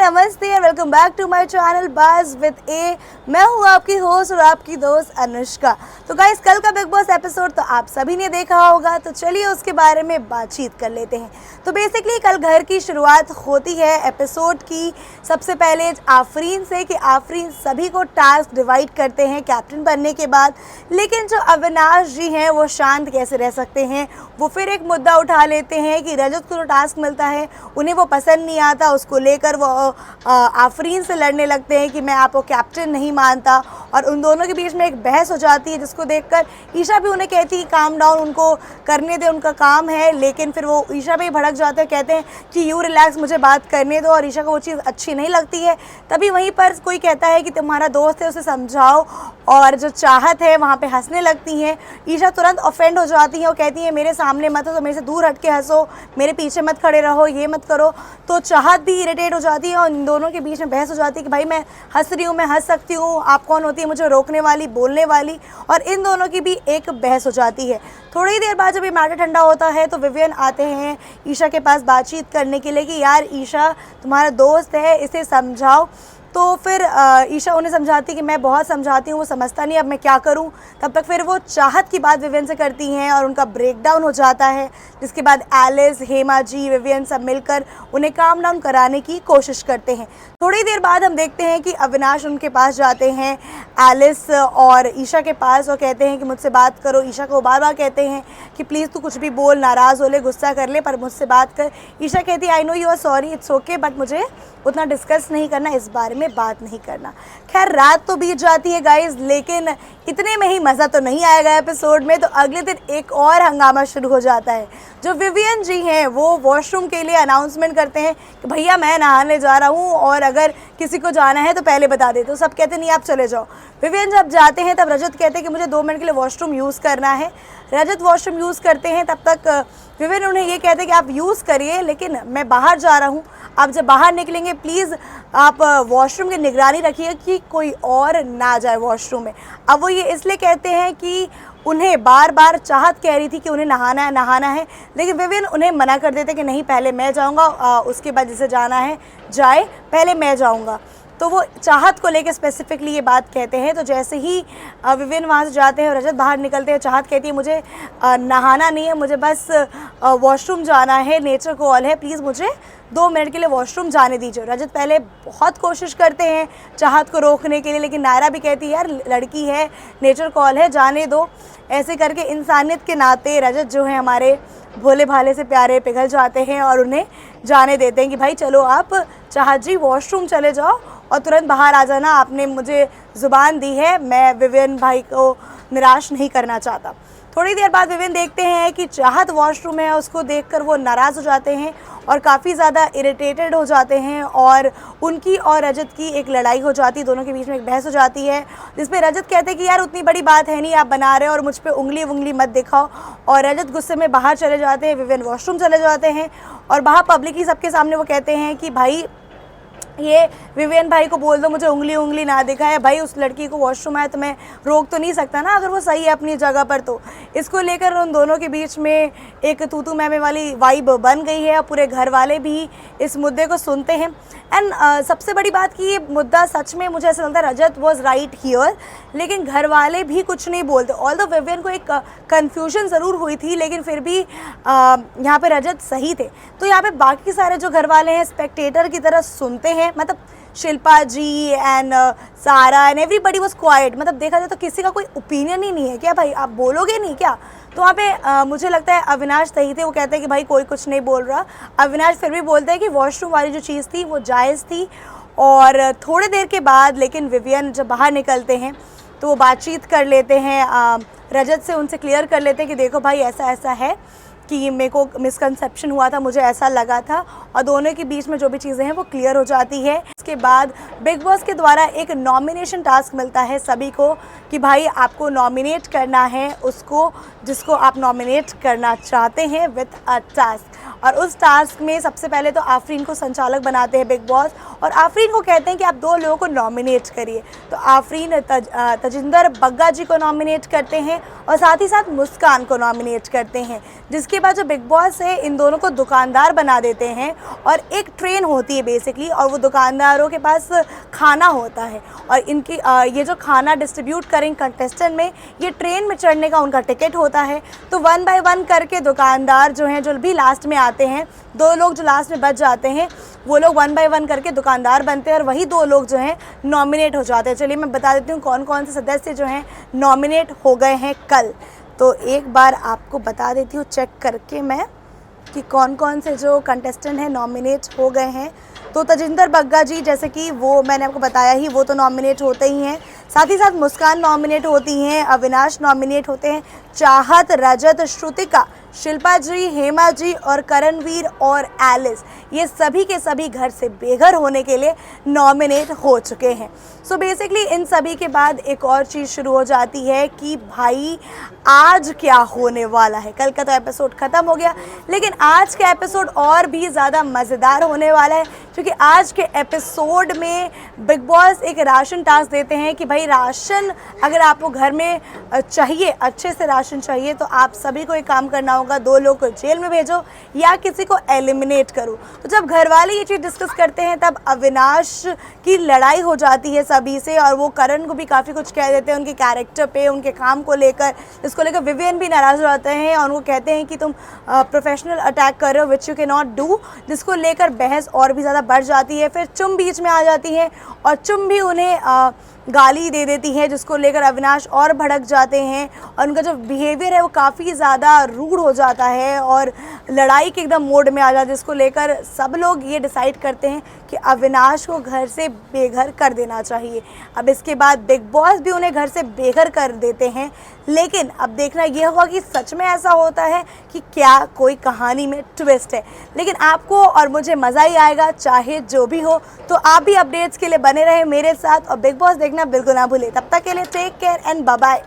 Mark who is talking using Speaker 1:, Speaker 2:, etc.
Speaker 1: नमस्ते and welcome back to my channel बाज with A. मैं हूँ आपकी होस्ट और आपकी दोस्त अनुष्का। तो गाइस, कल का बिग बॉस एपिसोड तो आप सभी ने देखा होगा, तो चलिए उसके बारे में बातचीत कर लेते हैं। तो बेसिकली कल घर की शुरुआत होती है एपिसोड की सबसे पहले आफरीन से कि आफरीन सभी को टास्क डिवाइड करते हैं कैप्टन बनने के बाद। लेकिन जो अविनाश जी हैं वो शांत कैसे रह सकते हैं। वो फिर एक मुद्दा उठा लेते हैं कि रजत को जो टास्क मिलता है उन्हें वो पसंद नहीं आता, उसको लेकर वो आफरीन से लड़ने लगते हैं कि मैं आपको कैप्टन नहीं मानता। और उन दोनों के बीच में एक बहस हो जाती है जिसको देखकर ईशा भी उन्हें कहती है काम डाउन, उनको करने दे, उनका काम है। लेकिन फिर वो ईशा पे भड़क जाते हैं, कहते हैं कि यू रिलैक्स, मुझे बात करने दो। और ईशा को वो चीज़ अच्छी नहीं लगती है। तभी वहीं पर कोई कहता है कि तुम्हारा दोस्त है, उसे समझाओ। और जो चाहत है वहाँ पे हंसने लगती हैं। ईशा तुरंत ऑफेंड हो जाती है और कहती है मेरे सामने मत हो तो मेरे से दूर हट के हंसो, मेरे पीछे मत खड़े रहो, ये मत करो। तो चाहत भी इरिटेट हो जाती है और इन दोनों के बीच में बहस हो जाती है कि भाई मैं हंस रही हूँ, मैं हंस सकती हूँ, आप कौन होती है मुझे रोकने वाली, बोलने वाली। और इन दोनों की भी एक बहस हो जाती है। थोड़ी देर बाद जब ये मैटर ठंडा होता है तो विवियन आते हैं ईशा के पास बातचीत करने के लिए कि यार ईशा तुम्हारा दोस्त है, इसे समझाओ। तो फिर ईशा उन्हें समझाती कि मैं बहुत समझाती हूँ, वो समझता नहीं, अब मैं क्या करूँ। तब तक फिर वो चाहत की बात विवियन से करती हैं और उनका ब्रेकडाउन हो जाता है। जिसके बाद एलिस, हेमा जी, विवियन सब मिलकर उन्हें काम डाउन कराने की कोशिश करते हैं। थोड़ी देर बाद हम देखते हैं कि अविनाश उनके पास जाते हैं, एलिस और ईशा के पास, और कहते हैं कि मुझसे बात करो। ईशा को बार बार कहते हैं कि प्लीज़ तू कुछ भी बोल, नाराज़ हो ले, गुस्सा कर ले, पर मुझसे बात कर। ईशा कहती है I know you are sorry, it's okay, but मुझे उतना डिस्कस नहीं करना, इस बारे में बात नहीं करना। खैर रात तो बीत जाती है गाइज, लेकिन इतने में ही मज़ा तो नहीं आएगा एपिसोड में। तो अगले दिन एक और हंगामा शुरू हो जाता है। जो विवियन जी हैं वो वॉशरूम के लिए अनाउंसमेंट करते हैं कि भैया मैं नहाने जा रहा हूँ और अगर किसी को जाना है तो पहले बता दे। तो सब कहते नहीं आप चले जाओ। विवियन जब जाते हैं तब रजत कहते हैं कि मुझे 2 मिनट के लिए वॉशरूम यूज़ करना है। रजत वॉशरूम यूज़ करते हैं, तब तक विवियन उन्हें ये कहते हैं कि आप यूज़ करिए लेकिन मैं बाहर जा रहा हूँ, आप जब बाहर निकलेंगे प्लीज़ आप वॉशरूम की निगरानी रखिए कि कोई और ना जाए वॉशरूम में। अब वो ये इसलिए कहते हैं कि उन्हें बार बार चाहत कह रही थी कि उन्हें नहाना है, लेकिन विवियन उन्हें मना कर देते कि नहीं पहले मैं जाऊँगा, उसके बाद जिसे जाना है जाए, पहले मैं जाऊँगा। तो वो चाहत को लेकर स्पेसिफिकली ये बात कहते हैं। तो जैसे ही विवियन वहाँ से जाते हैं और रजत बाहर निकलते हैं, चाहत कहती है मुझे नहाना नहीं है, मुझे बस वॉशरूम जाना है, नेचर कॉल है, प्लीज़ मुझे 2 मिनट के लिए वॉशरूम जाने दीजिए। रजत पहले बहुत कोशिश करते हैं चाहत को रोकने के लिए, लेकिन नायरा भी कहती है यार लड़की है, नेचर कॉल है, जाने दो। ऐसे करके इंसानियत के नाते रजत जो है हमारे भोले भाले से प्यारे पिघल जाते हैं और उन्हें जाने देते हैं कि भाई चलो आप चाहत जी वॉशरूम चले जाओ और तुरंत बाहर आ जाना, आपने मुझे ज़ुबान दी है, मैं विवियन भाई को निराश नहीं करना चाहता। थोड़ी देर बाद विवियन देखते हैं कि चाहत वॉशरूम है, उसको देखकर वो नाराज़ हो जाते हैं और काफ़ी ज़्यादा इरिटेटेड हो जाते हैं और उनकी और रजत की एक लड़ाई हो जाती है, दोनों के बीच में एक बहस हो जाती है जिसमें रजत कहते हैं कि यार उतनी बड़ी बात है नहीं, आप बना रहे हो और मुझ पे उंगली मत दिखाओ। और रजत गुस्से में बाहर चले जाते हैं, विवियन वॉशरूम चले जाते हैं और बाहर पब्लिकली सबके सामने वो कहते हैं कि भाई ये विवियन भाई को बोल दो मुझे उंगली ना दिखाए। भाई उस लड़की को वॉशरूम आए तो मैं रोक तो नहीं सकता ना, अगर वो सही है अपनी जगह पर। तो इसको लेकर उन दोनों के बीच में एक तू मैं वाली वाइब बन गई है। पूरे घर वाले भी इस मुद्दे को सुनते हैं। एंड सबसे बड़ी बात कि ये मुद्दा सच में मुझे ऐसा लगता है रजत वॉज राइट हियर, लेकिन घर वाले भी कुछ नहीं बोलते। ऑल्दो विवियन को एक कन्फ्यूजन ज़रूर हुई थी, लेकिन फिर भी यहाँ पे रजत सही थे। तो यहाँ पे बाकी सारे जो घर वाले हैं स्पेक्टेटर की तरह सुनते हैं, मतलब शिल्पा जी एंड सारा एंड एवरीबडी वाज क्वाइट। मतलब देखा जाए तो किसी का कोई ओपिनियन ही नहीं है क्या, भाई आप बोलोगे नहीं क्या। तो वहाँ पे मुझे लगता है अविनाश सही थे, वो कहते हैं कि भाई कोई कुछ नहीं बोल रहा। अविनाश फिर भी बोलते हैं कि वॉशरूम वाली जो चीज़ थी वो जायज़ थी। और थोड़ी देर के बाद लेकिन विवियन जब बाहर निकलते हैं तो वो बातचीत कर लेते हैं रजत से, उनसे क्लियर कर लेते हैं कि देखो भाई ऐसा ऐसा है कि मेरे को मिसकंसेप्शन हुआ था, मुझे ऐसा लगा था। और दोनों के बीच में जो भी चीज़ें हैं वो क्लियर हो जाती है। इसके बाद बिग बॉस के द्वारा एक नॉमिनेशन टास्क मिलता है सभी को कि भाई आपको नॉमिनेट करना है उसको जिसको आप नॉमिनेट करना चाहते हैं विथ अ टास्क। और उस टास्क में सबसे पहले तो आफरीन को संचालक बनाते हैं बिग बॉस और आफरीन को कहते हैं कि आप 2 लोगों को नॉमिनेट करिए। तो आफरीन तजिंदर बग्गा जी को नॉमिनेट करते हैं और साथ ही साथ मुस्कान को नॉमिनेट करते हैं, जिसके बाद जो बिग बॉस है इन दोनों को दुकानदार बना देते हैं और एक ट्रेन होती है बेसिकली, और वो दुकानदारों के पास खाना होता है और इनकी ये जो खाना डिस्ट्रीब्यूट करें कंटेस्टेंट में, ये ट्रेन में चढ़ने का उनका टिकट होता है। तो 1 बाय 1 करके दुकानदार जो हैं, जो भी लास्ट में आते हैं, 2 लोग जो लास्ट में बच जाते हैं, वो लोग 1 बाय 1 करके दुकानदार बनते हैं और वही 2 लोग जो हैं नॉमिनेट हो जाते हैं। चलिए मैं बता देती हूँ कौन कौन से सदस्य जो हैं नॉमिनेट हो गए हैं कल। तो एक बार आपको बता देती हूँ चेक करके मैं कि कौन कौन से जो कंटेस्टेंट हैं नॉमिनेट हो गए हैं। तो तजिंदर बग्गा जी, जैसे कि वो मैंने आपको बताया ही, वो तो नॉमिनेट होते ही हैं। साथ ही साथ मुस्कान नॉमिनेट होती हैं, अविनाश नॉमिनेट होते हैं, चाहत, रजत, श्रुतिका, शिल्पा जी, हेमा जी और करणवीर और एलिस, ये सभी के सभी घर से बेघर होने के लिए नॉमिनेट हो चुके हैं। सो बेसिकली इन सभी के बाद एक और चीज़ शुरू हो जाती है कि भाई आज क्या होने वाला है। कल का तो एपिसोड ख़त्म हो गया, लेकिन आज का एपिसोड और भी ज़्यादा मज़ेदार होने वाला है, क्योंकि आज के एपिसोड में बिग बॉस एक राशन टास्क देते हैं कि भाई राशन अगर आपको घर में चाहिए, अच्छे से राशन चाहिए, तो आप सभी को एक काम करना होगा, 2 लोग को जेल में भेजो या किसी को एलिमिनेट करो। तो जब घर वाले ये चीज़ डिस्कस करते हैं तब अविनाश की लड़ाई हो जाती है सभी से और वो करण को भी काफ़ी कुछ कह देते हैं उनके कैरेक्टर पे, उनके काम को लेकर, जिसको लेकर विवियन भी नाराज़ हो जाते हैं और उनको कहते हैं कि तुम प्रोफेशनल अटैक कर रहे हो which you can not do, जिसको लेकर बहस और भी ज़्यादा बढ़ जाती है। फिर चुम बीच में आ जाती है और चुम भी उन्हें गाली दे देती है, जिसको लेकर अविनाश और भड़क जाते हैं और उनका जो बिहेवियर है वो काफ़ी ज़्यादा रूड हो जाता है और लड़ाई के एकदम मोड में आ जाता है, जिसको लेकर सब लोग ये डिसाइड करते हैं कि अविनाश को घर से बेघर कर देना चाहिए। अब इसके बाद बिग बॉस भी उन्हें घर से बेघर कर देते हैं, लेकिन अब देखना यह होगा कि सच में ऐसा होता है कि क्या कोई कहानी में ट्विस्ट है। लेकिन आपको और मुझे मज़ा ही आएगा चाहे जो भी हो। तो आप भी अपडेट्स के लिए बने रहे मेरे साथ और बिग बॉस देखना बिल्कुल ना भूलें। तब तक के लिए take care and bye bye.